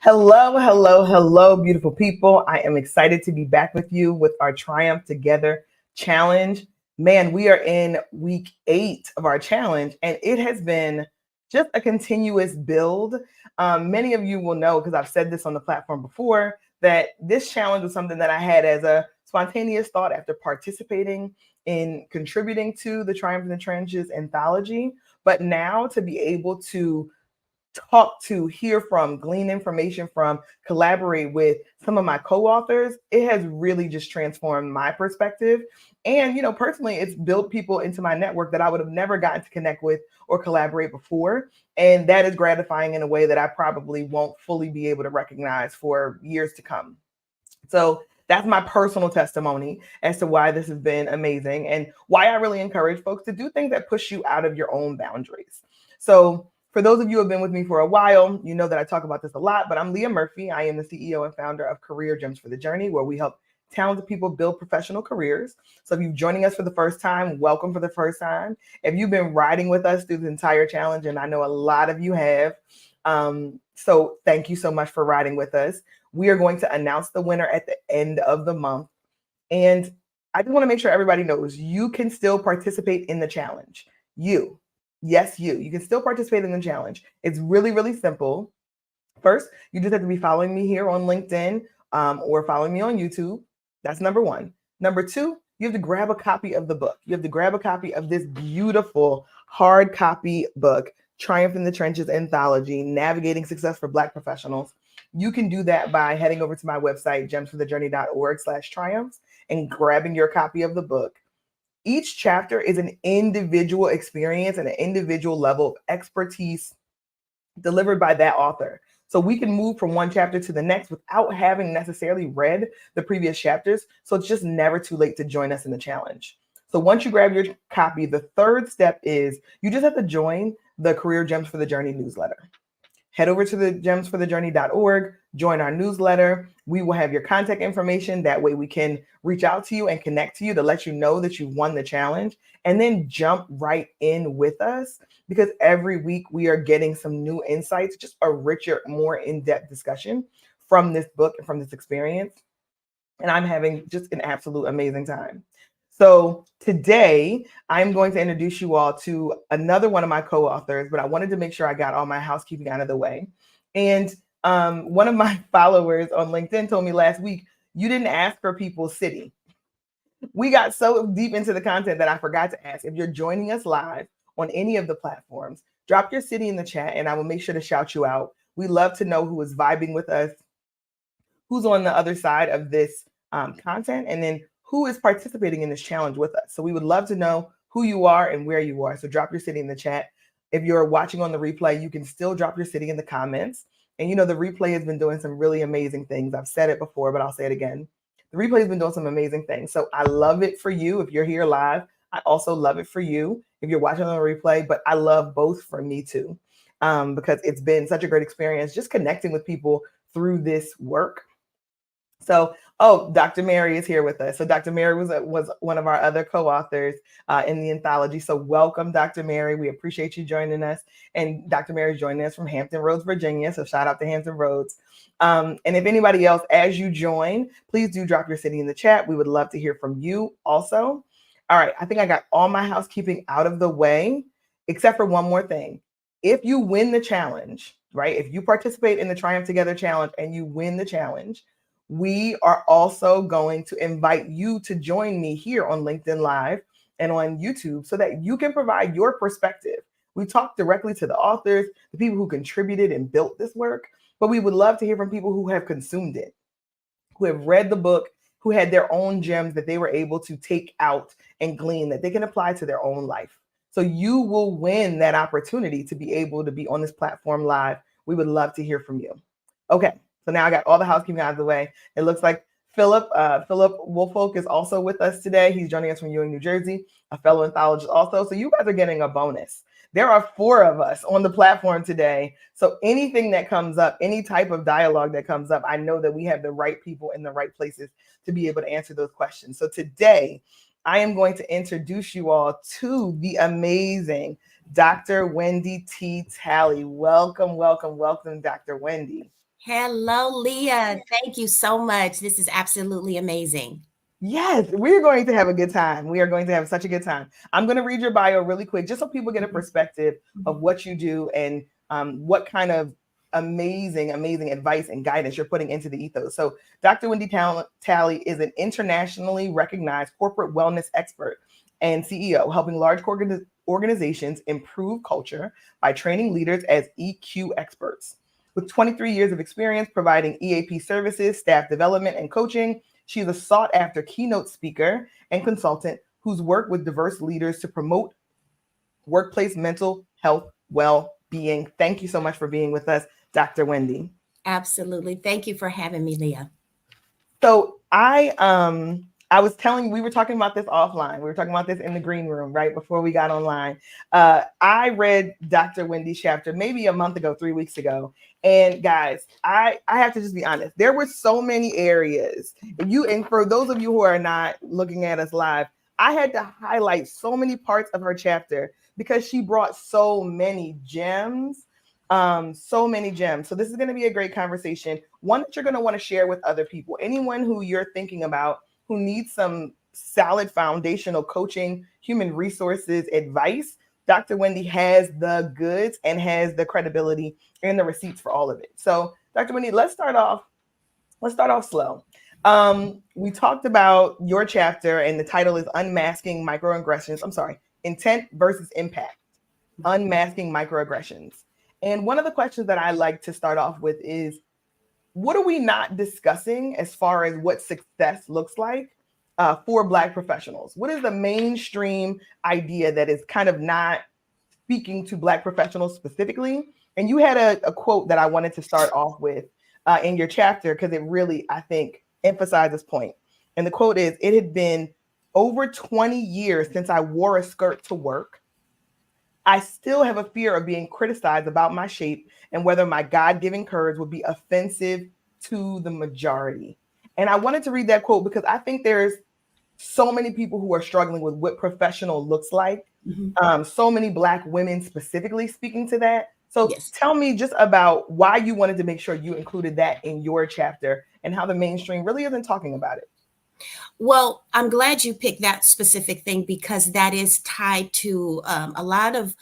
Hello, hello, hello, beautiful people. I am excited to be back with you with our Triumph Together challenge. Man, we are in week 8 of our challenge, and it has been just a continuous build. Many of you will know, because I've said this on the platform before, that this challenge was something that I had as a spontaneous thought after participating in contributing to the Triumph in the Trenches anthology. But now to be able to talk to, hear from, glean information from, collaborate with some of my co-authors, it has really just transformed my perspective. And, personally, it's built people into my network that I would have never gotten to connect with or collaborate before. And that is gratifying in a way that I probably won't fully be able to recognize for years to come. So that's my personal testimony as to why this has been amazing and why I really encourage folks to do things that push you out of your own boundaries. So for those of you who have been with me for a while, you know that I talk about this a lot, but I'm Leah Murphy. I am the CEO and founder of Career Gems for the Journey, where we help talented people build professional careers. So if you're joining us for the first time, welcome for the first time. If you've been riding with us through the entire challenge, and I know a lot of you have, so thank you so much for riding with us. We are going to announce the winner at the end of the month. And I just want to make sure everybody knows you can still participate in the challenge. Yes, you can still participate in the challenge. It's really, really simple. First, you just have to be following me here on LinkedIn or following me on YouTube. That's number one. Number two, you have to grab a copy of the book. You have to grab a copy of this beautiful hard copy book, Triumph in the Trenches Anthology, Navigating Success for Black Professionals. You can do that by heading over to my website, gemsforthejourney.org/triumphs, and grabbing your copy of the book. Each chapter is an individual experience and an individual level of expertise delivered by that author. So we can move from one chapter to the next without having necessarily read the previous chapters. So it's just never too late to join us in the challenge. So once you grab your copy, the third step is you just have to join the Career Gems for the Journey newsletter. Head over to the gemsforthejourney.org, join our newsletter. We will have your contact information. That way we can reach out to you and connect to you to let you know that you won the challenge, and then jump right in with us, because every week we are getting some new insights, just a richer, more in-depth discussion from this book and from this experience. And I'm having just an absolute amazing time. So today I'm going to introduce you all to another one of my co-authors, but I wanted to make sure I got all my housekeeping out of the way. And one of my followers on LinkedIn told me last week, you didn't ask for people's city. We got so deep into the content that I forgot to ask. If you're joining us live on any of the platforms, drop your city in the chat and I will make sure to shout you out. We love to know who is vibing with us, who's on the other side of this content, and then who is participating in this challenge with us. So we would love to know who you are and where you are. So drop your city in the chat. If you're watching on the replay, you can still drop your city in the comments. And the replay has been doing some really amazing things. I've said it before, but I'll say it again. The replay has been doing some amazing things. So I love it for you. If you're here live, I also love it for you if you're watching on the replay, but I love both for me too, because it's been such a great experience just connecting with people through this work. So, Dr. Mary is here with us. So Dr. Mary was one of our other co-authors in the anthology. So welcome, Dr. Mary. We appreciate you joining us. And Dr. Mary is joining us from Hampton Roads, Virginia. So shout out to Hampton Roads. And if anybody else, as you join, please do drop your city in the chat. We would love to hear from you also. All right, I think I got all my housekeeping out of the way, except for one more thing. If you win the challenge, right? If you participate in the Triumph Together challenge and you win the challenge, we are also going to invite you to join me here on LinkedIn Live and on YouTube so that you can provide your perspective. We talk directly to the authors, the people who contributed and built this work, but we would love to hear from people who have consumed it, who have read the book, who had their own gems that they were able to take out and glean that they can apply to their own life. So you will win that opportunity to be able to be on this platform live. We would love to hear from you. Okay. So now I got all the housekeeping out of the way. It looks like Philip Woolfolk is also with us today. He's joining us from Ewing, New Jersey, a fellow anthologist also. So you guys are getting a bonus. There are 4 of us on the platform today. So anything that comes up, any type of dialogue that comes up, I know that we have the right people in the right places to be able to answer those questions. So today, I am going to introduce you all to the amazing Dr. Wendy T. Talley. Welcome, welcome, welcome, Dr. Wendy. Hello, Leah. Thank you so much. This is absolutely amazing. Yes, we're going to have a good time. We are going to have such a good time. I'm going to read your bio really quick, just so people get a Mhm, perspective mhm. of what you do and what kind of amazing advice and guidance you're putting into the ethos. So, Dr. Wendy Talley is an internationally recognized corporate wellness expert and CEO, helping large organizations improve culture by training leaders as EQ experts. With 23 years of experience providing EAP services, staff development, and coaching, she is a sought after keynote speaker and consultant who's worked with diverse leaders to promote workplace mental health well being. Thank you so much for being with us, Dr. Wendy. Absolutely. Thank you for having me, Leah. So I was telling we were talking about this offline. We were talking about this in the green room right before we got online. I read Dr. Wendy's chapter maybe a month ago, 3 weeks ago. And guys, I have to just be honest. There were so many areas. And for those of you who are not looking at us live, I had to highlight so many parts of her chapter because she brought so many gems. So many gems. So this is going to be a great conversation, one that you're going to want to share with other people. Anyone who you're thinking about who needs some solid foundational coaching, human resources advice, Dr. Wendy has the goods and has the credibility and the receipts for all of it. So, Dr. Wendy, let's start off slow. We talked about your chapter, and the title is Unmasking Microaggressions. I'm sorry, Intent versus Impact, Unmasking Microaggressions. And one of the questions that I like to start off with is, what are we not discussing as far as what success looks like for Black professionals? What is the mainstream idea that is kind of not speaking to Black professionals specifically? And you had a quote that I wanted to start off with in your chapter because it really, I think, emphasized this point. And the quote is, "It had been over 20 years since I wore a skirt to work. I still have a fear of being criticized about my shape and whether my God given curves would be offensive to the majority." And I wanted to read that quote because I think there's so many people who are struggling with what professional looks like. Mhm. So many Black women specifically speaking to that. So Yes. tell me just about why you wanted to make sure you included that in your chapter and how the mainstream really isn't talking about it. Well, I'm glad you picked that specific thing because that is tied to a lot of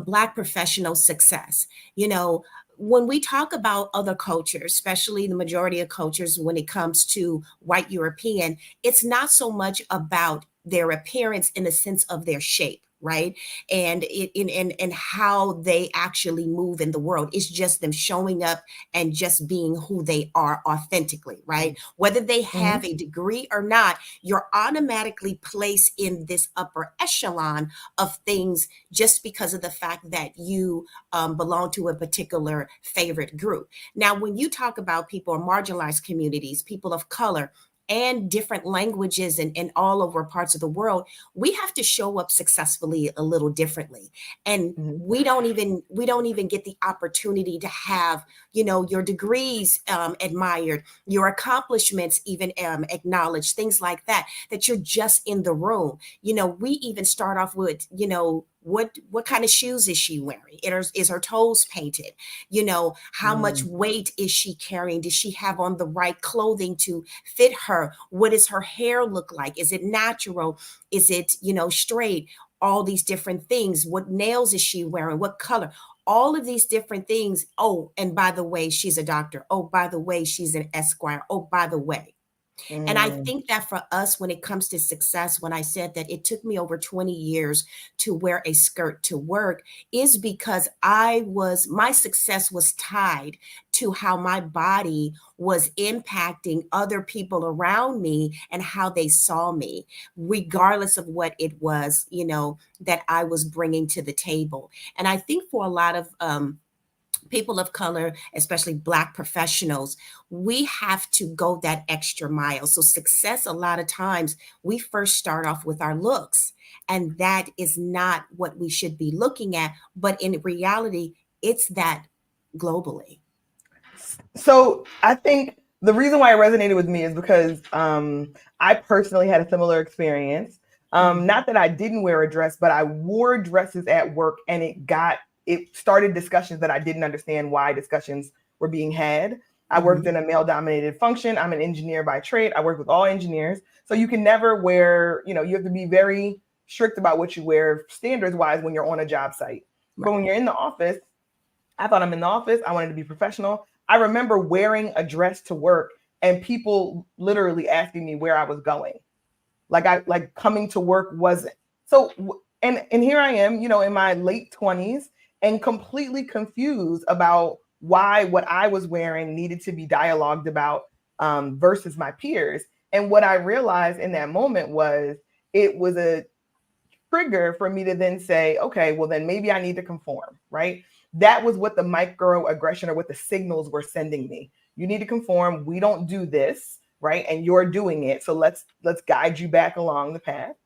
Black professional success. You know, when we talk about other cultures, especially the majority of cultures, when it comes to white European, it's not so much about their appearance in the sense of their shape. Right. And and how they actually move in the world. It's just them showing up and just being who they are authentically. Right. Whether they have Mhm. a degree or not, you're automatically placed in this upper echelon of things just because of the fact that you belong to a particular favorite group. Now, when you talk about people in marginalized communities, people of color, and different languages and all over parts of the world, we have to show up successfully a little differently. And Mhm. we don't even get the opportunity to have, your degrees admired, your accomplishments even acknowledged, things like that, that you're just in the room. We even start off with, what kind of shoes is she wearing? Is her toes painted? How much Mm. weight is she carrying? Does she have on the right clothing to fit her? What does her hair look like? Is it natural? Is it, straight? All these different things. What nails is she wearing? What color? All of these different things. Oh, and by the way, she's a doctor. Oh, by the way, she's an esquire. Oh, by the way. And I Mm. think that for us, when it comes to success, when I said that it took me over 20 years to wear a skirt to work, is because my success was tied to how my body was impacting other people around me and how they saw me, regardless of what it was, that I was bringing to the table. And I think for a lot of, people of color, especially Black professionals, we have to go that extra mile. So, success, a lot of times, we first start off with our looks, and that is not what we should be looking at. But in reality, it's that globally. So I think the reason why it resonated with me is because I personally had a similar experience. Mhm. Not that I didn't wear a dress, but I wore dresses at work, and it started discussions that I didn't understand why discussions were being had. I worked in a male dominated function. I'm an engineer by trade. I work with all engineers. So you can never wear, you have to be very strict about what you wear standards wise when you're on a job site. But when you're in the office, I thought I'm in the office. I wanted to be professional. I remember wearing a dress to work and people literally asking me where I was going. Like coming to work wasn't. So and here I am, in my late 20s and completely confused about why what I was wearing needed to be dialogued about versus my peers. And what I realized in that moment was it was a trigger for me to then say, okay, well, then maybe I need to conform, right? That was what the microaggression or what the signals were sending me. You need to conform. We don't do this, right? And you're doing it. So let's guide you back along the path.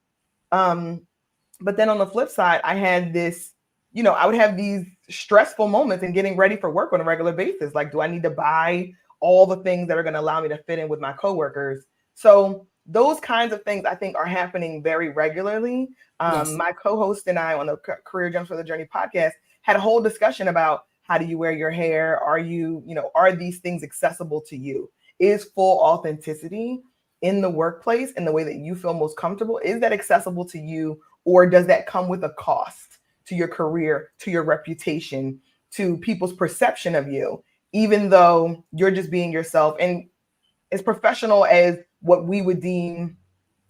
But then on the flip side, I had this, I would have these stressful moments in getting ready for work on a regular basis. Like, do I need to buy all the things that are going to allow me to fit in with my coworkers? So those kinds of things I think are happening very regularly. Yes. My co-host and I on the Career Gems for the Journey podcast had a whole discussion about how do you wear your hair? Are these things accessible to you? Is full authenticity in the workplace in the way that you feel most comfortable? Is that accessible to you? Or does that come with a cost to your career, to your reputation, to people's perception of you, even though you're just being yourself and as professional as what we would deem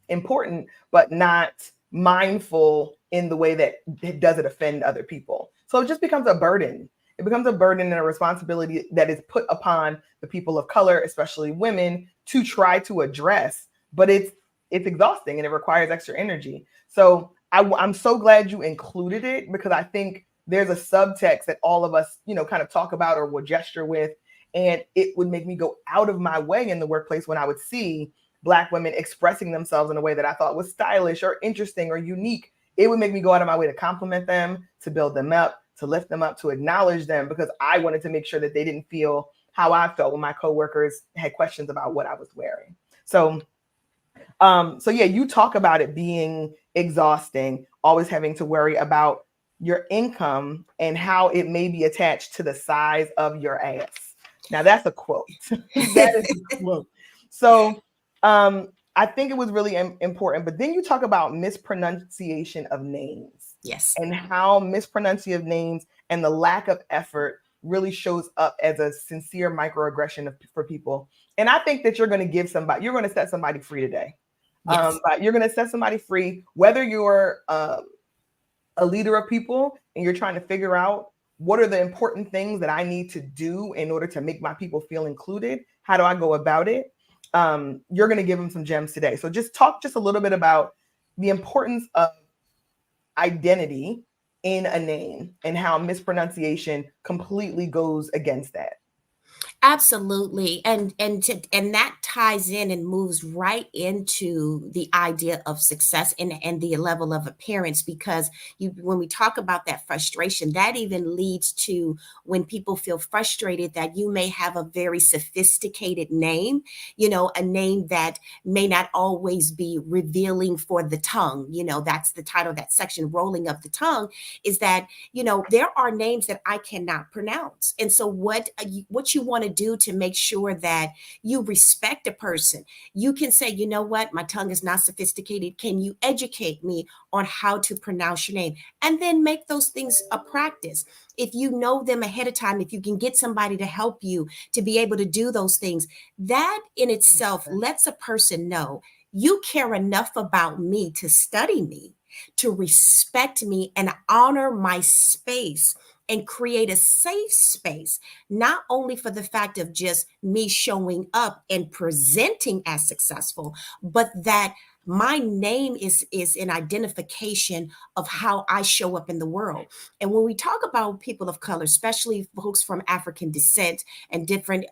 important, but not mindful in the way that does it offend other people. So it just becomes a burden. It becomes a burden and a responsibility that is put upon the people of color, especially women, to try to address, but it's exhausting and it requires extra energy. So I'm so glad you included it because I think there's a subtext that all of us, kind of talk about or will gesture with. And it would make me go out of my way in the workplace when I would see Black women expressing themselves in a way that I thought was stylish or interesting or unique. It would make me go out of my way to compliment them, to build them up, to lift them up, to acknowledge them, because I wanted to make sure that they didn't feel how I felt when my coworkers had questions about what I was wearing. So yeah, you talk about it being exhausting, always having to worry about your income and how it may be attached to the size of your ass. Now that's a quote. That is a quote. So I think it was really important. But then you talk about mispronunciation of names. Yes. And how mispronunciation of names and the lack of effort really shows up as a sincere microaggression for people. And I think that you're going to set somebody free today. Yes. But you're going to set somebody free, whether you're a leader of people and you're trying to figure out what are the important things that I need to do in order to make my people feel included. How do I go about it? You're going to give them some gems today. So just talk a little bit about the importance of identity in a name and how mispronunciation completely goes against that. Absolutely. And that ties in and moves right into the idea of success and the level of appearance, because when we talk about that frustration, that even leads to when people feel frustrated that you may have a very sophisticated name, a name that may not always be revealing for the tongue. That's the title of that section, Rolling of the Tongue, is that, there are names that I cannot pronounce. And so what you want to do to make sure that you respect a person, you can say, you know what, my tongue is not sophisticated. Can you educate me on how to pronounce your name? And then make those things a practice. If you know them ahead of time, if you can get somebody to help you to be able to do those things, that in itself lets a person know you care enough about me to study me, to respect me and honor my space and create a safe space, not only for the fact of just me showing up and presenting as successful, but that my name is an identification of how I show up in the world. And when we talk about people of color, especially folks from African descent and different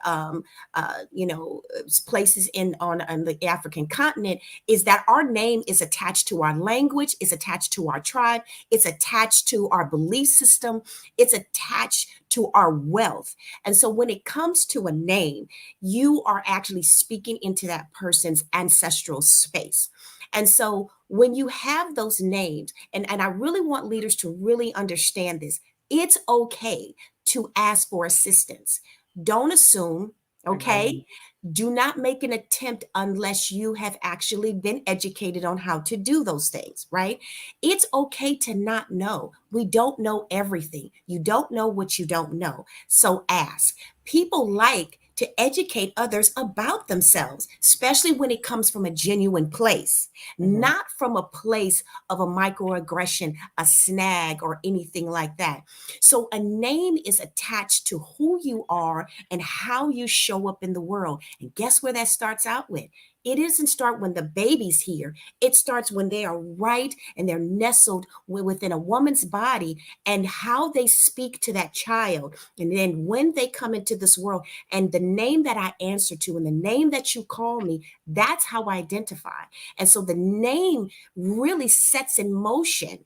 places on the African continent, is that our name is attached to our language, is attached to our tribe, it's attached to our belief system, it's attached to our wealth. And so when it comes to a name, you are actually speaking into that person's ancestral space. And so when you have those names, and I really want leaders to really understand this, it's okay to ask for assistance. Don't assume. Okay. Do not make an attempt unless you have actually been educated on how to do those things, right? It's okay to not know. We don't know everything. You don't know what you don't know. So ask. People like to educate others about themselves, especially when it comes from a genuine place, Mhm. not from a place of a microaggression, a snag, or anything like that. So a name is attached to who you are and how you show up in the world. And guess where that starts out with? It doesn't start when the baby's here. It starts when they are right and they're nestled within a woman's body and how they speak to that child. And then when they come into this world and the name that I answer to and the name that you call me, that's how I identify. And so the name really sets in motion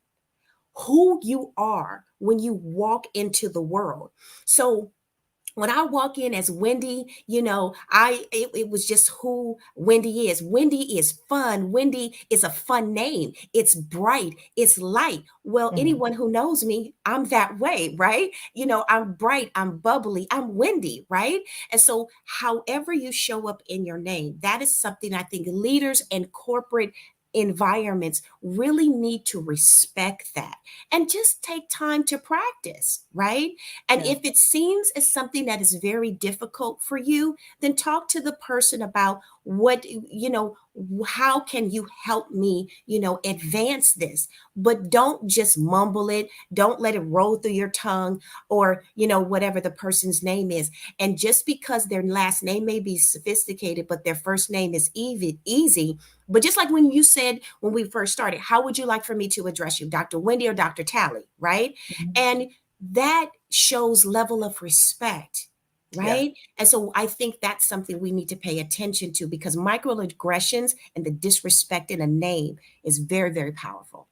who you are when you walk into the world. So when I walk in as Wendy, it was just who Wendy is. Wendy is fun. Wendy is a fun name. It's bright. It's light. Well, Mhm. anyone who knows me, I'm that way, right? I'm bright. I'm bubbly. I'm Wendy, right? And so, however you show up in your name, that is something I think leaders and corporate environments really need to respect that and just take time to practice, right? And Yeah. if it seems as something that is very difficult for you, then talk to the person about how can you help me, advance this? But don't just mumble it. Don't let it roll through your tongue or, whatever the person's name is. And just because their last name may be sophisticated, but their first name is easy. But just like when you said when we first started, how would you like for me to address you, Dr. Wendy or Dr. Tally, right? Mhm. And that shows level of respect, Yeah. right? And so I think that's something we need to pay attention to because microaggressions and the disrespect in a name is very, very powerful.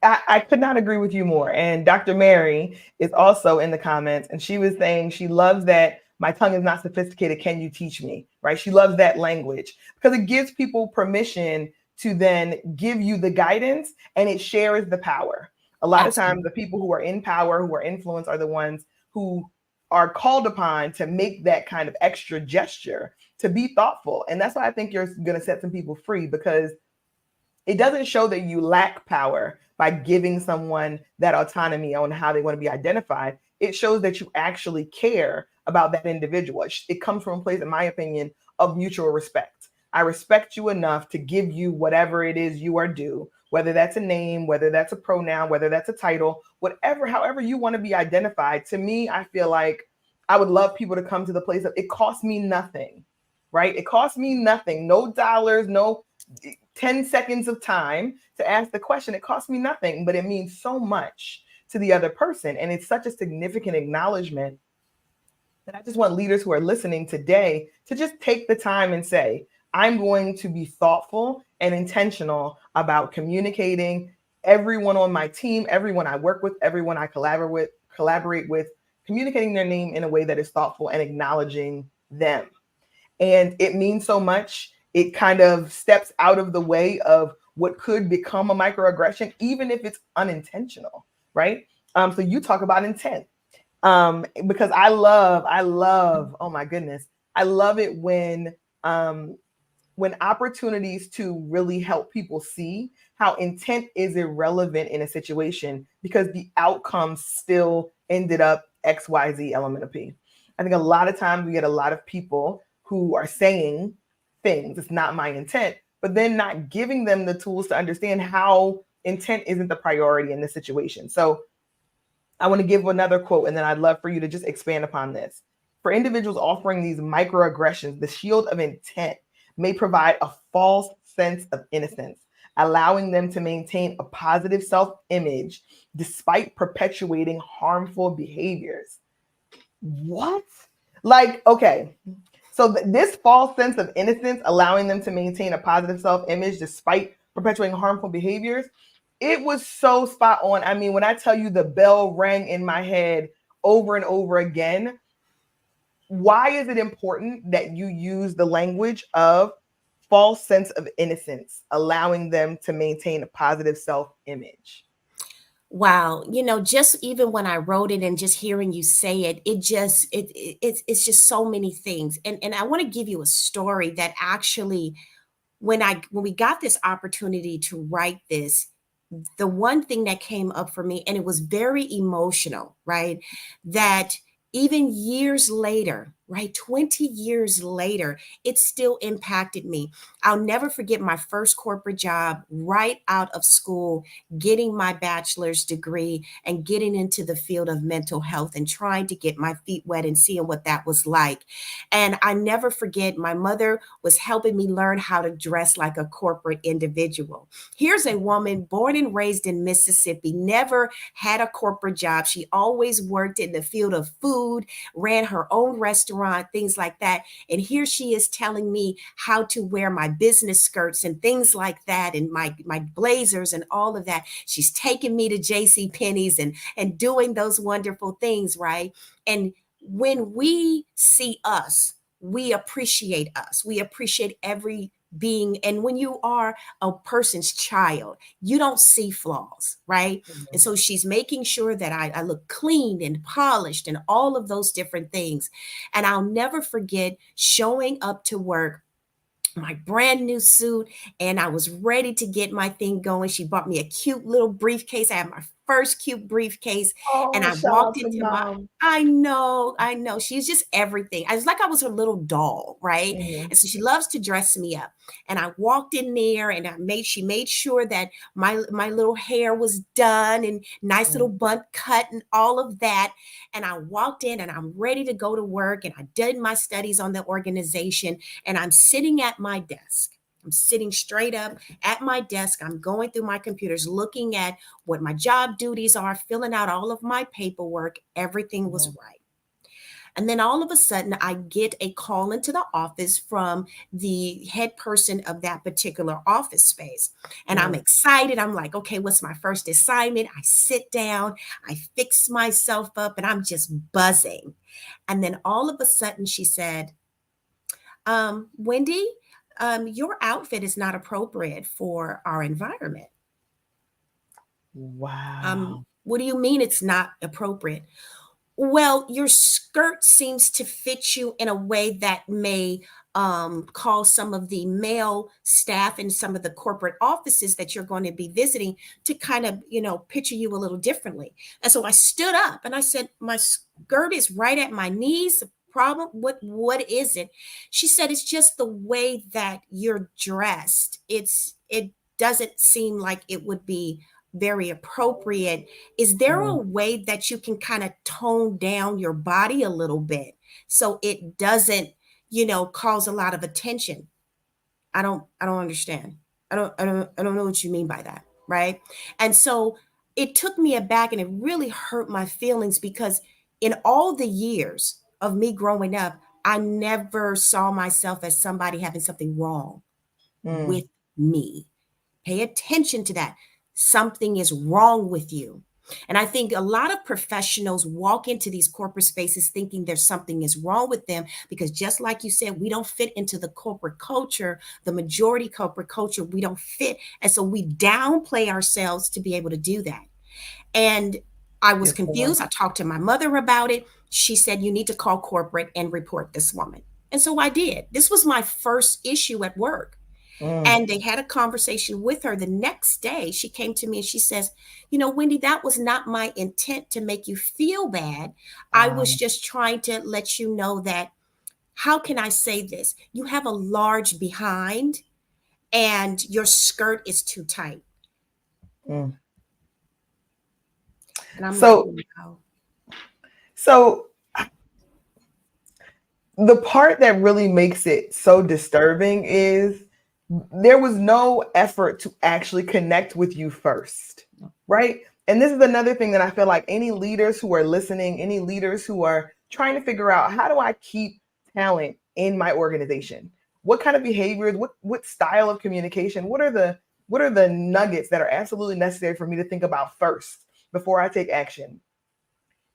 I could not agree with you more. And Dr. Mary is also in the comments, and she was saying she loves that my tongue is not sophisticated. Can you teach me? Right? She loves that language because it gives people permission to then give you the guidance and it shares the power. A lot of times, the Absolutely. people who are in power, who are influenced, are the ones who are called upon to make that kind of extra gesture to be thoughtful. And that's why I think you're going to set some people free because it doesn't show that you lack power by giving someone that autonomy on how they want to be identified. It shows that you actually care about that individual. It comes from a place, in my opinion, of mutual respect. I respect you enough to give you whatever it is you are due, whether that's a name, whether that's a pronoun, whether that's a title, whatever, however you want to be identified. To me, I feel like I would love people to come to the place of it costs me nothing, right? It costs me nothing, no dollars, no 10 seconds of time to ask the question. It costs me nothing, but it means so much to the other person. And it's such a significant acknowledgement that I just want leaders who are listening today to just take the time and say, I'm going to be thoughtful and intentional about communicating everyone on my team, everyone I work with, everyone I collaborate with, communicating their name in a way that is thoughtful and acknowledging them. And it means so much. It kind of steps out of the way of what could become a microaggression, even if it's unintentional, right? So you talk about intent, because I love, oh my goodness, I love it um, when opportunities to really help people see how intent is irrelevant in a situation because the outcome still ended up XYZ element of P. I think a lot of times we get a lot of people who are saying things, it's not my intent, but then not giving them the tools to understand how intent isn't the priority in this situation. So I want to give another quote, and then I'd love for you to just expand upon this. For individuals offering these microaggressions, the shield of intent may provide a false sense of innocence, allowing them to maintain a positive self image despite perpetuating harmful behaviors. What? Like, okay, so this false sense of innocence, allowing them to maintain a positive self-image despite perpetuating harmful behaviors, it was so spot on. I mean, when I tell you the bell rang in my head over and over again, why is it important that you use the language of false sense of innocence, allowing them to maintain a positive self-image? Wow, just even when I wrote it and just hearing you say it, it's just so many things. And I want to give you a story that actually when we got this opportunity to write this, the one thing that came up for me, and it was very emotional, right? That even years later, right, 20 years later, it still impacted me. I'll never forget my first corporate job right out of school, getting my bachelor's degree and getting into the field of mental health and trying to get my feet wet and seeing what that was like. And I never forget, my mother was helping me learn how to dress like a corporate individual. Here's a woman born and raised in Mississippi, never had a corporate job. She always worked in the field of food, ran her own restaurant, things like that. And here she is telling me how to wear my business skirts and things like that, and my blazers and all of that. She's taking me to JC Penney's and doing those wonderful things, right? And when we see us, we appreciate us. We appreciate every being. And when you are a person's child, you don't see flaws, right? And so she's making sure that I look clean and polished and all of those different things. And I'll never forget showing up to work, my brand new suit, and I was ready to get my thing going. She bought me a cute little briefcase. I had my first cute briefcase, and Oh, I shout walked out to into my mom. I know. She's just everything. I was like I was her little doll, right? Mhm. And so she loves to dress me up. And I walked in there and she made sure that my little hair was done and nice little Mm. bun cut and all of that. And I walked in and I'm ready to go to work, and I did my studies on the organization, and I'm sitting at my desk. I'm sitting straight up at my desk. I'm going through my computers, looking at what my job duties are, filling out all of my paperwork. Everything was Mhm. right. And then all of a sudden, I get a call into the office from the head person of that particular office space. And I'm Mm. excited. I'm like, okay, what's my first assignment? I sit down, I fix myself up, and I'm just buzzing. And then all of a sudden, she said, Wendy, your outfit is not appropriate for our environment. Wow. What do you mean it's not appropriate? Well, your skirt seems to fit you in a way that may cause some of the male staff in some of the corporate offices that you're going to be visiting to kind of, picture you a little differently. And so I stood up and I said, my skirt is right at my knees. Problem? What is it? She said, it's just the way that you're dressed. It doesn't seem like it would be very appropriate. Is there a Mm. way that you can kind of tone down your body a little bit so it doesn't, cause a lot of attention? I don't understand. I don't know what you mean by that, right? And so it took me aback and it really hurt my feelings because in all the years of me growing up, I never saw myself as somebody having something wrong Mm. with me. Pay attention to that. Something is wrong with you. And I think a lot of professionals walk into these corporate spaces thinking there's something is wrong with them because just like you said, we don't fit into the corporate culture, the majority corporate culture, we don't fit. And so we downplay ourselves to be able to do that. And I was Yes, ma'am. confused. I talked to my mother about it. She said, you need to call corporate and report this woman. And so I did. This was my first issue at work. Mm. And they had a conversation with her the next day. She came to me and she says, Wendy, that was not my intent to make you feel bad. I was Um, just trying to let you know that, how can I say this? You have a large behind and your skirt is too tight. mm. And I'm like, So, wow. so the part that really makes it so disturbing is there was no effort to actually connect with you first, right? And this is another thing that I feel like any leaders who are listening, any leaders who are trying to figure out, how do I keep talent in my organization? What kind of behaviors, what style of communication, what are the nuggets that are absolutely necessary for me to think about first before I take action?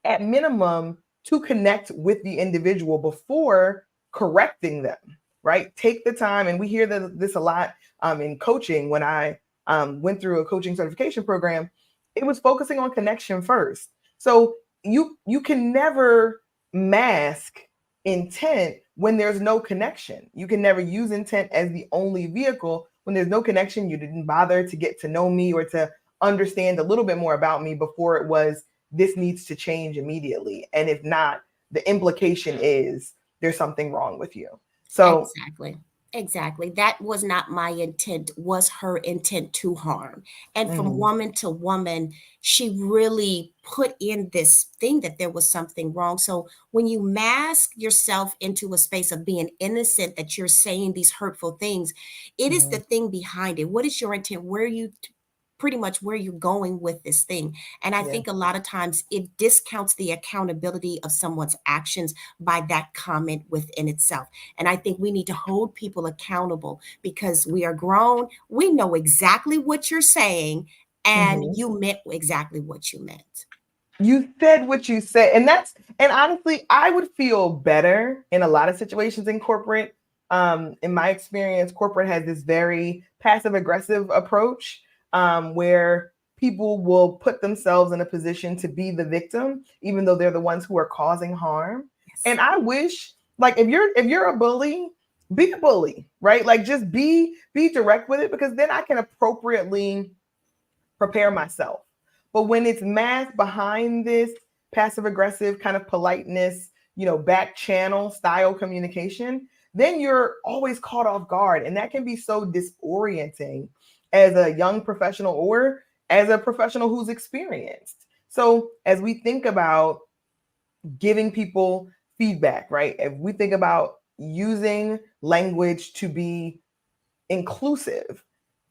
At minimum, to connect with the individual before correcting them, right? Take the time, and we hear this a lot in coaching. When I went through a coaching certification program, It was focusing on connection first. So you can never mask intent when there's no connection. You can never use intent as the only vehicle when there's no connection. You didn't bother to get to know me or to understand a little bit more about me before it was this needs to change immediately. And if not, the implication is there's something wrong with you. So, Exactly. Exactly. That was not my intent, was her intent to harm. And from mhm, woman to woman, she really put in this thing that there was something wrong. So when you mask yourself into a space of being innocent, that you're saying these hurtful things, it is the mhm, thing behind it. What is your intent? Where are you pretty much where you're going with this thing? And I yeah. think a lot of times it discounts the accountability of someone's actions by that comment within itself. And I think we need to hold people accountable because we are grown. We know exactly what you're saying, and Mhm. you meant exactly what you meant. You said what you said, and and honestly, I would feel better in a lot of situations in corporate. In my experience, corporate has this very passive aggressive approach, where people will put themselves in a position to be the victim even though they're the ones who are causing harm. Yes. And I wish, like, if you're a bully, be a bully, right? Like, just be direct with it, because then I can appropriately prepare myself. But when it's masked behind this passive aggressive kind of politeness, back channel style communication, then you're always caught off guard. And that can be so disorienting as a young professional or as a professional who's experienced. So, as we think about giving people feedback, right? If we think about using language to be inclusive,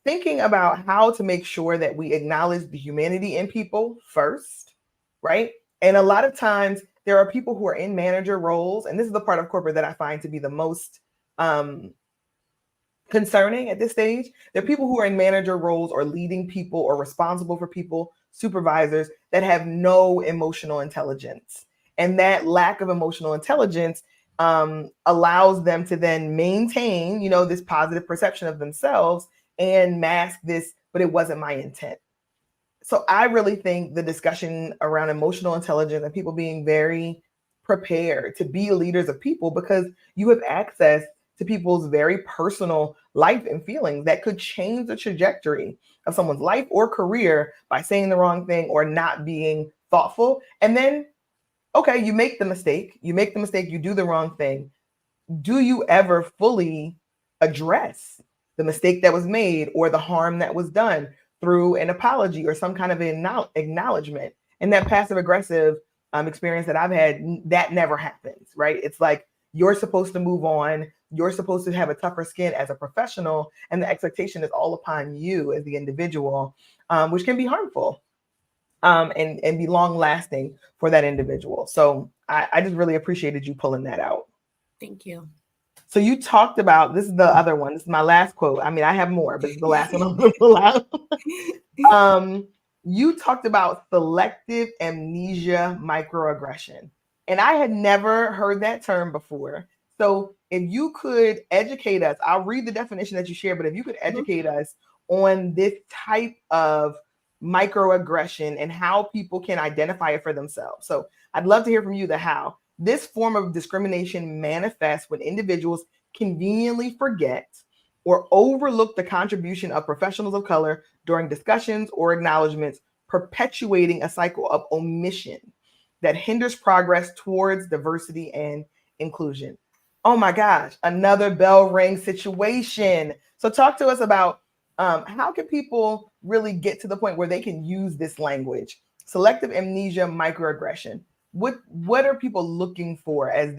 thinking about how to make sure that we acknowledge the humanity in people first, right? And a lot of times there are people who are in manager roles, and this is the part of corporate that I find to be the most um, concerning at this stage. There are people who are in manager roles or leading people or responsible for people, supervisors that have no emotional intelligence. And that lack of emotional intelligence allows them to then maintain, this positive perception of themselves and mask this, but it wasn't my intent. So I really think the discussion around emotional intelligence and people being very prepared to be leaders of people, because you have access to people's very personal life and feelings that could change the trajectory of someone's life or career by saying the wrong thing or not being thoughtful. And then, okay, you make the mistake, you do the wrong thing. Do you ever fully address the mistake that was made or the harm that was done through an apology or some kind of acknowledgement? And that passive aggressive experience that I've had, that never happens, right? It's like you're supposed to move on. You're supposed to have a tougher skin as a professional, and the expectation is all upon you as the individual, which can be harmful, and be long lasting for that individual. So I just really appreciated you pulling that out. Thank you. So you talked about, this is the other one. This is my last quote. I mean, I have more, but it's the last one I'm going to pull out. um, you talked about selective amnesia microaggression, and I had never heard that term before. So if you could educate us, I'll read the definition that you shared, but if you could Mhm. educate us on this type of microaggression and how people can identify it for themselves. So I'd love to hear from you the how. This form of discrimination manifests when individuals conveniently forget or overlook the contribution of professionals of color during discussions or acknowledgments, perpetuating a cycle of omission that hinders progress towards diversity and inclusion. Oh my gosh, another bell ring situation. So, talk to us about how can people really get to the point where they can use this language? Selective amnesia, microaggression. What are people looking for as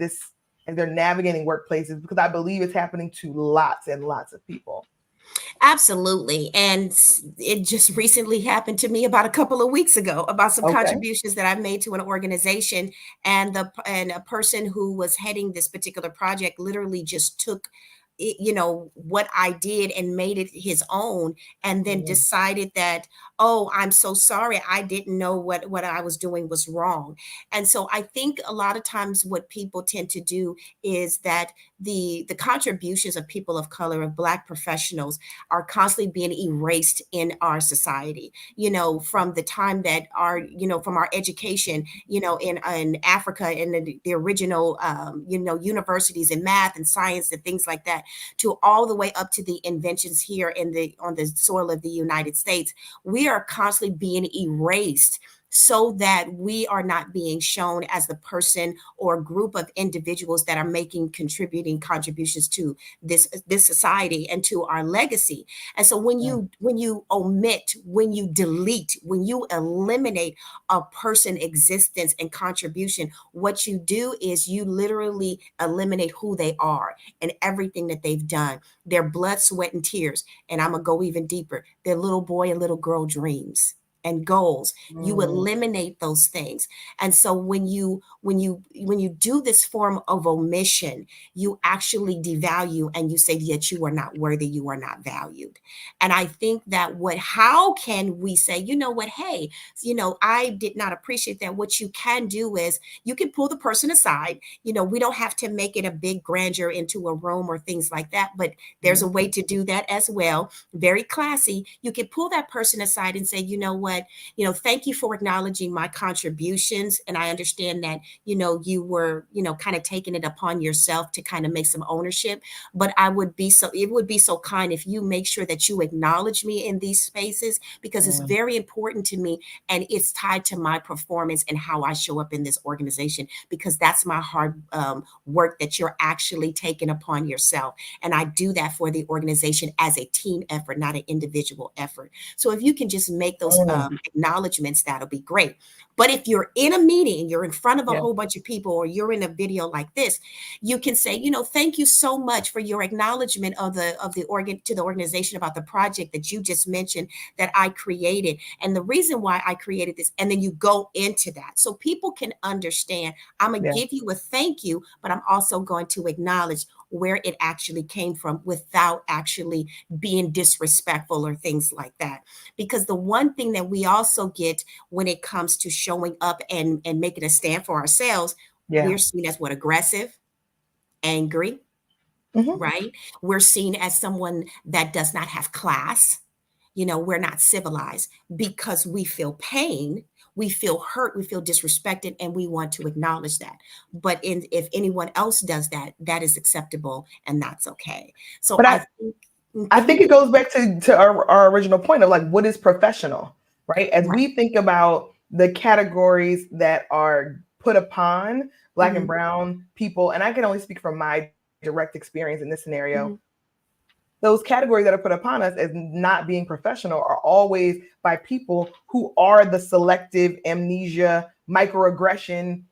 they're navigating workplaces? Because I believe it's happening to lots and lots of people. Absolutely. And it just recently happened to me about a couple of weeks ago about some Okay. contributions that I've made to an organization, and a person who was heading this particular project literally just took what I did and made it his own, and then Mhm. decided that, oh, I'm so sorry, I didn't know what I was doing was wrong. And so I think a lot of times what people tend to do is that the contributions of people of color, of Black professionals, are constantly being erased in our society, from the time that from our education, in Africa, in the original universities in math and science and things like that, to all the way up to the inventions here on the soil of the United States. We are constantly being erased so that we are not being shown as the person or group of individuals that are making contributing contributions to this society and to our legacy. And so Yeah. when you omit, when you delete, when you eliminate a person existence and contribution, what you do is you literally eliminate who they are and everything that they've done, their blood, sweat, and tears. And I'm gonna go even deeper, their little boy and little girl dreams and goals. You Mm. eliminate those things. And so when you do this form of omission, you actually devalue and you say that you are not worthy, you are not valued. And I think that how can we say, you know what, hey, I did not appreciate that. What you can do is you can pull the person aside. We don't have to make it a big grandeur into a room or things like that, but there's a Mhm. way to do that as well. Very classy. You can pull that person aside and say, you know what, thank you for acknowledging my contributions. And I understand that, you were, kind of taking it upon yourself to kind of make some ownership. But it would be so kind if you make sure that you acknowledge me in these spaces, because it's Mm. very important to me, and it's tied to my performance and how I show up in this organization, because that's my hard work that you're actually taking upon yourself. And I do that for the organization as a team effort, not an individual effort. So if you can just make those Mm. acknowledgments, that'll be great. But if you're in a meeting, you're in front of a Yeah. whole bunch of people, or you're in a video like this, you can say, thank you so much for your acknowledgement of the organ to the organization about the project that you just mentioned that I created, and the reason why I created this. And then you go into that so people can understand. I'm gonna Yeah. give you a thank you, but I'm also going to acknowledge where it actually came from without actually being disrespectful or things like that. Because the one thing that we also get when it comes to showing up and making a stand for ourselves, Yeah. we're seen as what, aggressive, angry, Mhm. right? We're seen as someone that does not have class. We're not civilized because we feel pain, we feel hurt, we feel disrespected, and we want to acknowledge that. But if anyone else does that, that is acceptable and that's okay. So But I I think, I mhm, think it goes back to our original point of like, what is professional, right? As right, we think about the categories that are put upon Black and mhm, Brown people, and I can only speak from my direct experience in this scenario, mhm, those categories that are put upon us as not being professional are always by people who are the selective amnesia, microaggression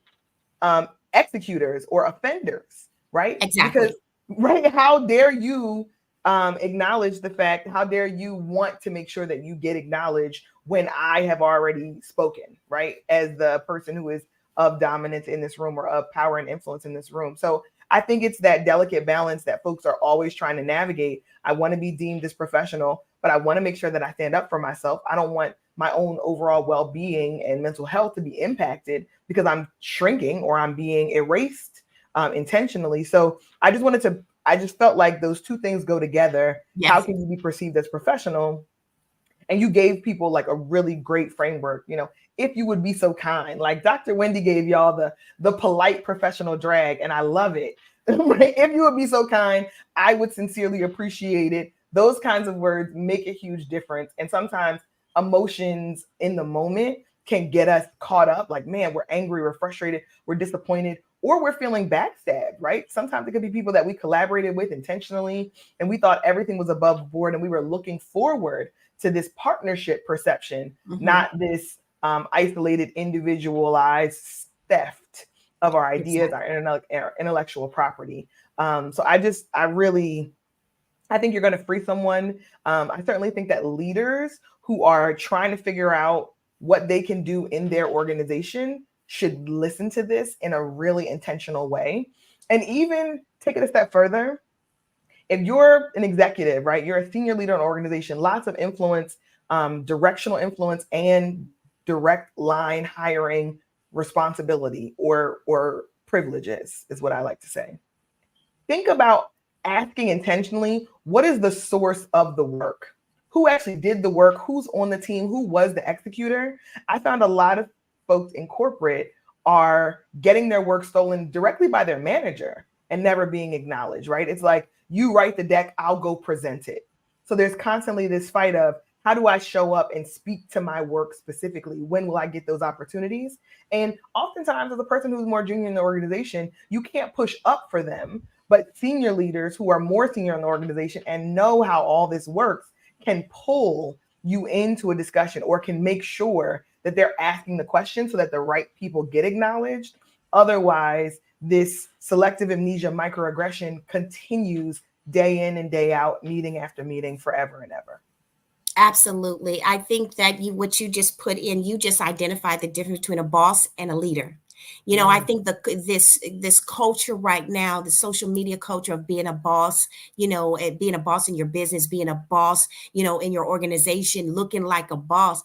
executors or offenders, right? Because, exactly. right, how dare you acknowledge the fact, how dare you want to make sure that you get acknowledged when I have already spoken, right? As the person who is of dominance in this room or of power and influence in this room. So I think it's that delicate balance that folks are always trying to navigate. I want to be deemed as professional, but I want to make sure that I stand up for myself. I don't want my own overall well-being and mental health to be impacted because I'm shrinking or I'm being erased intentionally. So I just felt like those two things go together. How Yes. can you be perceived as professional? And you gave people like a really great framework, if you would be so kind. Like Dr. Wendy gave y'all the polite professional drag, and I love it. Right? If you would be so kind, I would sincerely appreciate it. Those kinds of words make a huge difference. And sometimes emotions in the moment can get us caught up. Like, man, we're angry, we're frustrated, we're disappointed, or we're feeling backstabbed, right? Sometimes it could be people that we collaborated with intentionally and we thought everything was above board and we were looking forward to this partnership perception, Hmm. not this isolated, individualized theft of our ideas, Exactly. our intellectual property. So I think you're going to free someone. I certainly think that leaders who are trying to figure out what they can do in their organization should listen to this in a really intentional way. And even take it a step further, If you're an executive, right, you're a senior leader in an organization, lots of influence, directional influence, and direct line hiring responsibility or privileges is what I like to say. Think about asking intentionally, what is the source of the work? Who actually did the work? Who's on the team? Who was the executor? I found a lot of folks in corporate are getting their work stolen directly by their manager and never being acknowledged, right? It's like, you write the deck, I'll go present it. So there's constantly this fight of, how do I show up and speak to my work specifically? When will I get those opportunities? And oftentimes, as a person who's more junior in the organization, you can't push up for them, but senior leaders who are more senior in the organization and know how all this works can pull you into a discussion or can make sure that they're asking the question so that the right people get acknowledged. Otherwise, this selective amnesia microaggression continues day in and day out, meeting after meeting, forever and ever. Absolutely. I think that what you just put in, you just identified the difference between a boss and a leader. I Mm, think this culture right now, the social media culture of being a boss, being a boss in your business, being a boss, in your organization, looking like a boss.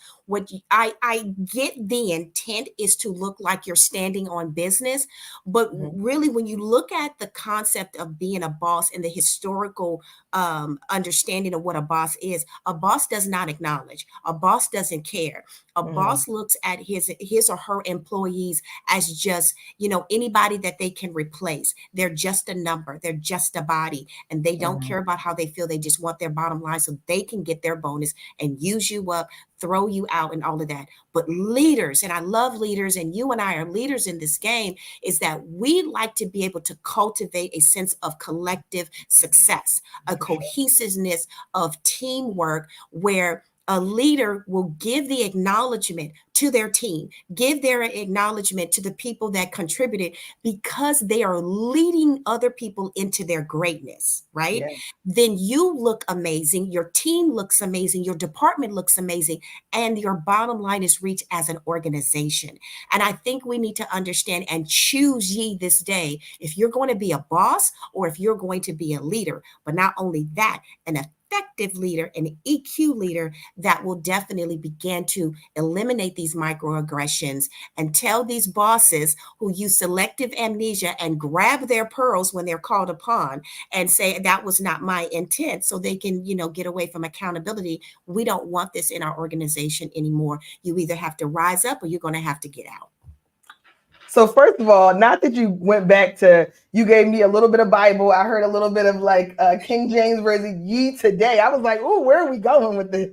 I get the intent is to look like you're standing on business, but mhm, really, when you look at the concept of being a boss and the historical understanding of what a boss does not acknowledge, a boss doesn't care. A mhm, boss looks at his or her employees as just anybody that they can replace. They're just a number, they're just a body, and they don't mhm, care about how they feel. They just want their bottom line so they can get their bonus and use you up, throw you out, and all of that. But leaders, and I love leaders, and you and I are leaders in this game, is that we like to be able to cultivate a sense of collective success, a for sure. cohesiveness of teamwork, where a leader will give the acknowledgement to their team, give their acknowledgement to the people that contributed, because they are leading other people into their greatness, right? Yeah. Then you look amazing, your team looks amazing, your department looks amazing, and your bottom line is reached as an organization. And I think we need to understand and choose ye this day if you're going to be a boss or if you're going to be a leader. But not only that, an effective leader, an EQ leader that will definitely begin to eliminate these microaggressions and tell these bosses who use selective amnesia and grab their pearls when they're called upon and say that was not my intent, so they can get away from accountability. We don't want this in our organization anymore. You either have to rise up or you're going to have to get out. So first of all, not that you went back to, you gave me a little bit of Bible. I heard a little bit of like King James version, ye today. I was like, oh, where are we going with this?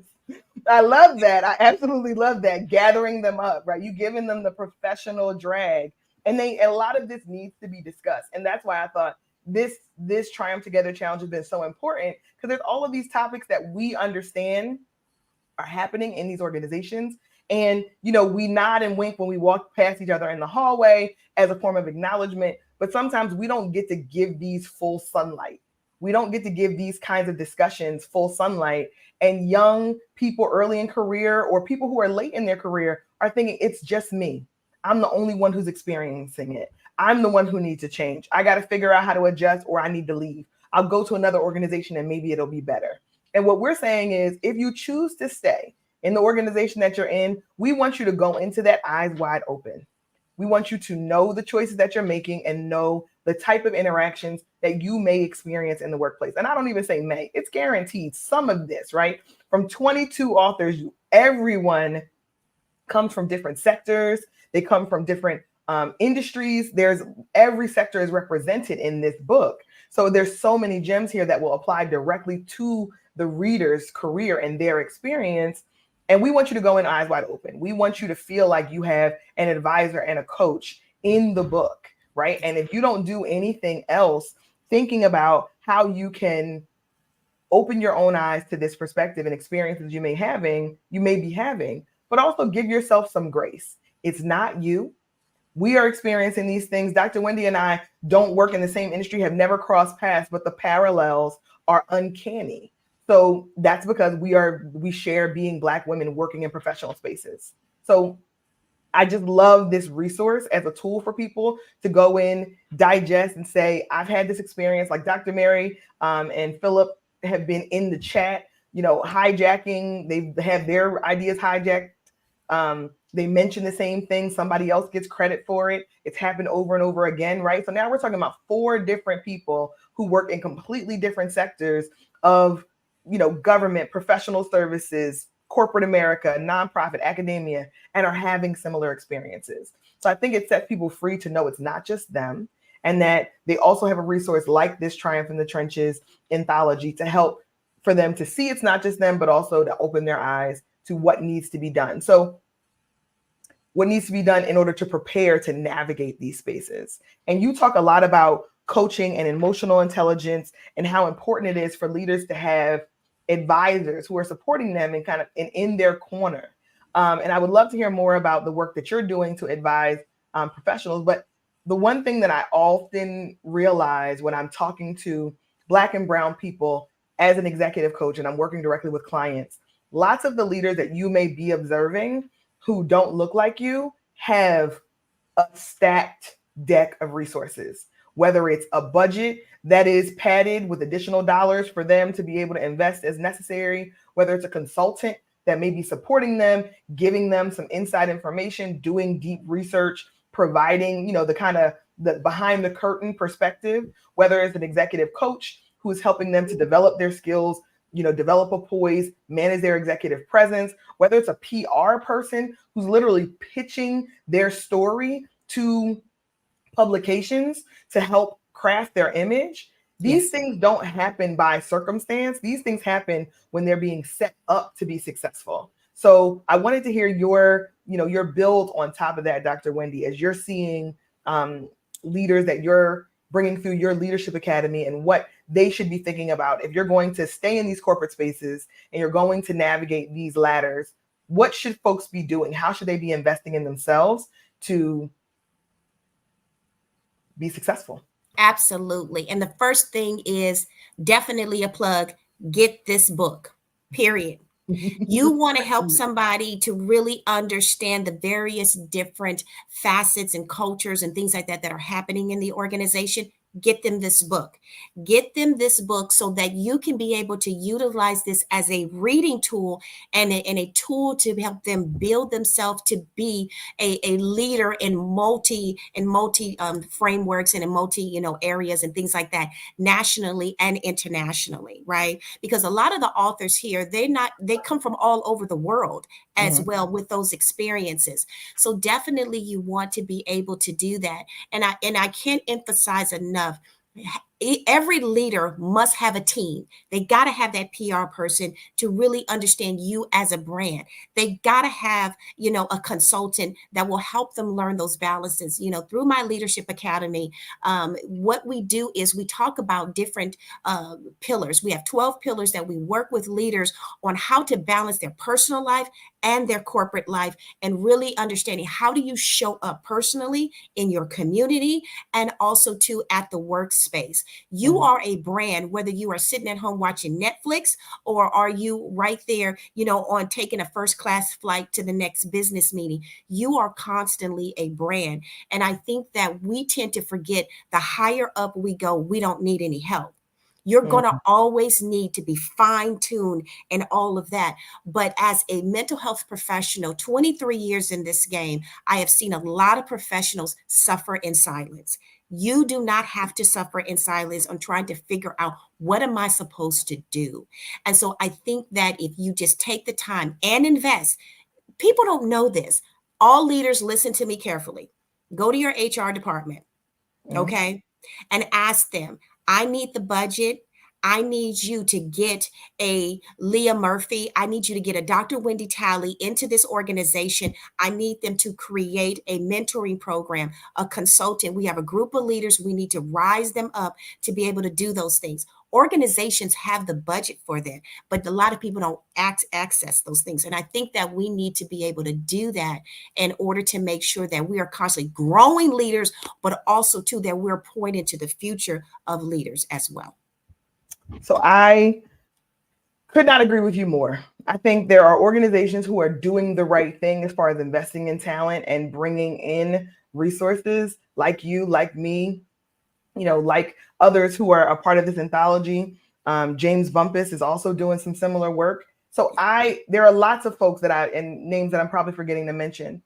I love that. I absolutely love that. Gathering them up, right? You giving them the professional drag. And a lot of this needs to be discussed. And that's why I thought this Triumph Together challenge has been so important, because there's all of these topics that we understand are happening in these organizations. And, we nod and wink when we walk past each other in the hallway as a form of acknowledgement. But sometimes we don't get to give these full sunlight. We don't get to give these kinds of discussions full sunlight. And young people early in career or people who are late in their career are thinking, it's just me. I'm the only one who's experiencing it. I'm the one who needs to change. I got to figure out how to adjust, or I need to leave. I'll go to another organization and maybe it'll be better. And what we're saying is, if you choose to stay in the organization that you're in, we want you to go into that eyes wide open. We want you to know the choices that you're making and know the type of interactions that you may experience in the workplace. And I don't even say may, it's guaranteed. Some of this, right? From 22 authors, everyone comes from different sectors. They come from different industries. Every sector is represented in this book. So there's so many gems here that will apply directly to the reader's career and their experience. And we want you to go in eyes wide open. We want you to feel like you have an advisor and a coach in the book, right? And if you don't do anything else, thinking about how you can open your own eyes to this perspective and experiences you may be having, but also give yourself some grace. It's not you. We are experiencing these things. Dr. Wendy and I don't work in the same industry, have never crossed paths, but the parallels are uncanny. So that's because we share being Black women working in professional spaces. So I just love this resource as a tool for people to go in, digest, and say, I've had this experience. Like Dr. Mary and Philip have been in the chat, hijacking. They have their ideas hijacked. They mention the same thing. Somebody else gets credit for it. It's happened over and over again, right? So now we're talking about 4 different people who work in completely different sectors of, government, professional services, corporate America, nonprofit, academia, and are having similar experiences. So I think it sets people free to know it's not just them, and that they also have a resource like this Triumph in the Trenches anthology to help for them to see it's not just them, but also to open their eyes to what needs to be done. So what needs to be done in order to prepare to navigate these spaces. And you talk a lot about coaching and emotional intelligence and how important it is for leaders to have advisors who are supporting them and kind of in their corner. And I would love to hear more about the work that you're doing to advise professionals. But the one thing that I often realize when I'm talking to Black and Brown people as an executive coach and I'm working directly with clients, lots of the leaders that you may be observing who don't look like you have a stacked deck of resources, whether it's a budget that is padded with additional dollars for them to be able to invest as necessary, whether it's a consultant that may be supporting them, giving them some inside information, doing deep research, providing, the kind of the behind the curtain perspective, whether it's an executive coach who is helping them to develop their skills, develop a poise, manage their executive presence, whether it's a PR person who's literally pitching their story to publications to help craft their image. These things don't happen by circumstance. These things happen when they're being set up to be successful. So I wanted to hear your build on top of that, Dr. Wendy, as you're seeing leaders that you're bringing through your leadership academy and what they should be thinking about if you're going to stay in these corporate spaces and you're going to navigate these ladders. What should folks be doing? How should they be investing in themselves to be successful? Absolutely. And the first thing is definitely a plug, get this book, period. You want to help somebody to really understand the various different facets and cultures and things like that that are happening in the organization. Get them this book. Get them this book so that you can be able to utilize this as a reading tool and a tool to help them build themselves to be a leader in multi frameworks and in multi areas and things like that, nationally and internationally, right? Because a lot of the authors here, they come from all over the world as well with those experiences. So definitely you want to be able to do that. And I can't emphasize enough, every leader must have a team. They got to have that PR person to really understand you as a brand. They got to have, a consultant that will help them learn those balances. Through my leadership academy, what we do is we talk about different pillars. We have 12 pillars that we work with leaders on how to balance their personal life and their corporate life, and really understanding how do you show up personally in your community and also too at the workspace. You are a brand, whether you are sitting at home watching Netflix or are you right there, on taking a first class flight to the next business meeting. You are constantly a brand. And I think that we tend to forget the higher up we go, we don't need any help. You're going to always need to be fine tuned and all of that. But as a mental health professional, 23 years in this game, I have seen a lot of professionals suffer in silence. You do not have to suffer in silence on trying to figure out what am I supposed to do. And so I think that if you just take the time and invest, people don't know this. All leaders, listen to me carefully. Go to your HR department, okay, and ask them, I need the budget. I need you to get a Leah Murphy. I need you to get a Dr. Wendy Talley into this organization. I need them to create a mentoring program, a consultant. We have a group of leaders. We need to rise them up to be able to do those things. Organizations have the budget for that, but a lot of people don't access those things. And I think that we need to be able to do that in order to make sure that we are constantly growing leaders, but also too that we're pointing to the future of leaders as well. So I Could not agree with you more. I think there are organizations who are doing the right thing as far as investing in talent and bringing in resources like you, like me, like others who are a part of this anthology. James Bumpus is also doing some similar work. So there are lots of folks and names that I'm probably forgetting to mention.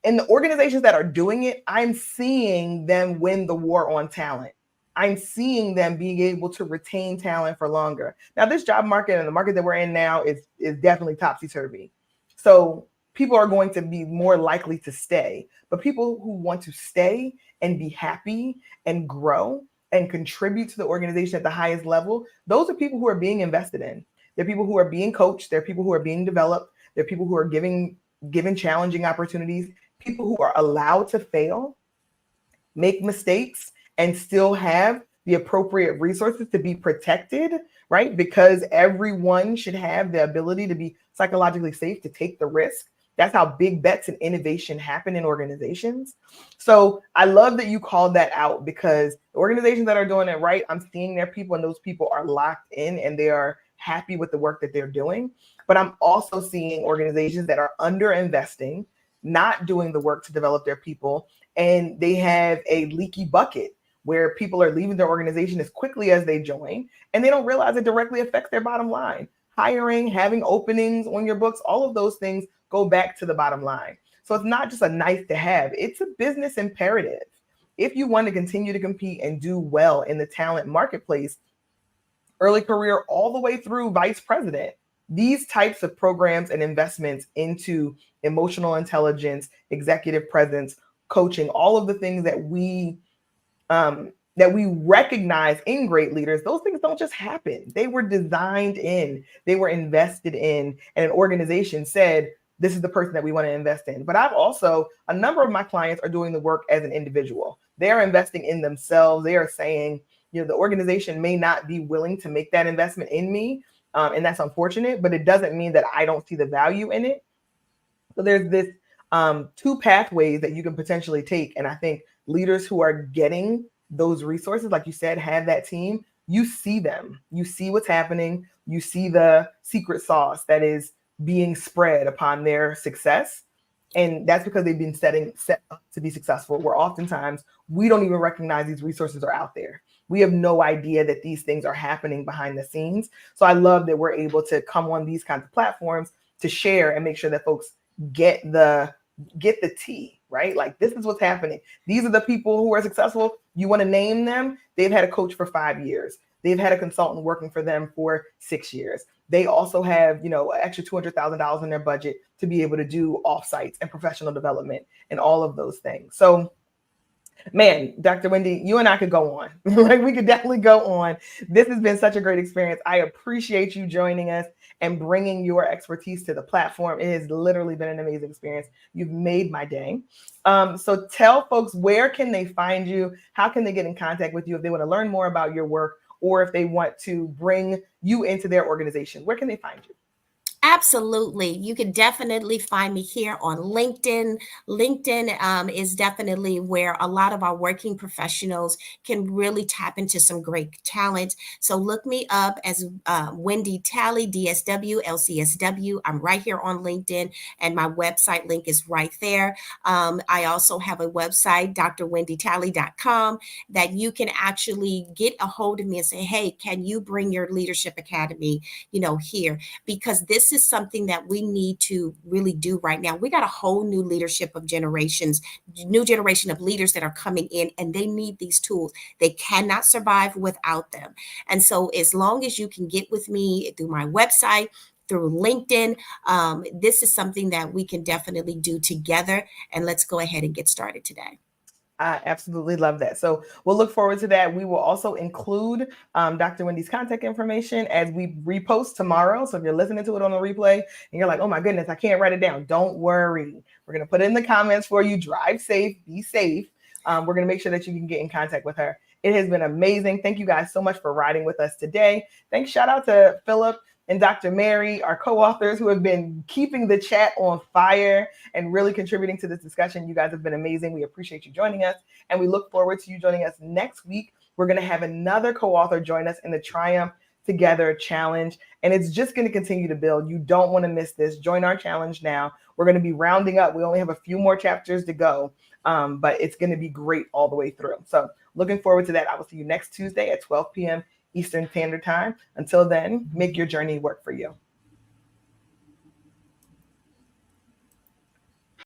In the organizations that are doing it, I'm seeing them win the war on talent. I'm seeing them being able to retain talent for longer. Now, this job market and the market that we're in now is definitely topsy-turvy. So people are going to be more likely to stay. But people who want to stay and be happy and grow and contribute to the organization at the highest level, those are people who are being invested in. They're people who are being coached. They're people who are being developed. They're people who are given challenging opportunities, people who are allowed to fail, make mistakes, and still have the appropriate resources to be protected, right? Because everyone should have the ability to be psychologically safe to take the risk. That's how big bets and innovation happen in organizations. So I love that you called that out, because the organizations that are doing it right, I'm seeing their people, and those people are locked in and they are happy with the work that they're doing. But I'm also seeing organizations that are under investing, not doing the work to develop their people, and they have a leaky bucket where people are leaving their organization as quickly as they join, and they don't realize it directly affects their bottom line. Hiring, having openings on your books, all of those things go back to the bottom line. So it's not just a nice to have, it's a business imperative. If you want to continue to compete and do well in the talent marketplace, early career all the way through vice president, these types of programs and investments into emotional intelligence, executive presence, coaching, all of the things that we recognize in great leaders, those things don't just happen. They were designed in, they were invested in, and an organization said, this is the person that we want to invest in. But a number of my clients are doing the work as an individual. They're investing in themselves. They are saying, the organization may not be willing to make that investment in me. And that's unfortunate, but it doesn't mean that I don't see the value in it. So there's this two pathways that you can potentially take. And I think leaders who are getting those resources, like you said, have that team, you see them, you see what's happening, you see the secret sauce that is being spread upon their success. And that's because they've been set up to be successful, where oftentimes we don't even recognize these resources are out there. We have no idea that these things are happening behind the scenes. So I love that we're able to come on these kinds of platforms to share and make sure that folks get the tea, right? Like, this is what's happening. These are the people who are successful. You want to name them? They've had a coach for 5 years. They've had a consultant working for them for 6 years. They also have, an extra $200,000 in their budget to be able to do offsites and professional development and all of those things. So, man, Dr. Wendy, you and I could go on. Like, we could definitely go on. This has been such a great experience. I appreciate you joining us and bringing your expertise to the platform. It has literally been an amazing experience. You've made my day. So tell folks, where can they find you? How can they get in contact with you if they want to learn more about your work, or if they want to bring you into their organization? Where can they find you? Absolutely. You can definitely find me here on LinkedIn. LinkedIn is definitely where a lot of our working professionals can really tap into some great talent. So look me up as Wendy Talley, DSW, LCSW. I'm right here on LinkedIn, and my website link is right there. I also have a website, drwendytalley.com, that you can actually get a hold of me and say, hey, can you bring your Leadership Academy, here? Because this is something that we need to really do right now. We got a whole new new generation of leaders that are coming in, and they need these tools. They cannot survive without them. And so as long as you can get with me through my website, through LinkedIn, this is something that we can definitely do together. And let's go ahead and get started today. I absolutely love that. So we'll look forward to that. We will also include Dr. Wendy's contact information as we repost tomorrow. So if you're listening to it on the replay and you're like, oh my goodness, I can't write it down, don't worry. We're going to put it in the comments for you. Drive safe, be safe. We're going to make sure that you can get in contact with her. It has been amazing. Thank you guys so much for riding with us today. Thanks. Shout out to Philip and Dr. Mary, our co-authors, who have been keeping the chat on fire and really contributing to this discussion. You guys have been amazing. We appreciate you joining us, and we look forward to you joining us next week. We're going to have another co-author join us in the Triumph Together challenge, and it's just going to continue to build. You don't want to miss this. Join our challenge now. We're going to be rounding up. We only have a few more chapters to go, but it's going to be great all the way through. So looking forward to that. I will see you next Tuesday at 12 p.m. Eastern Standard Time. Until then, make your journey work for you.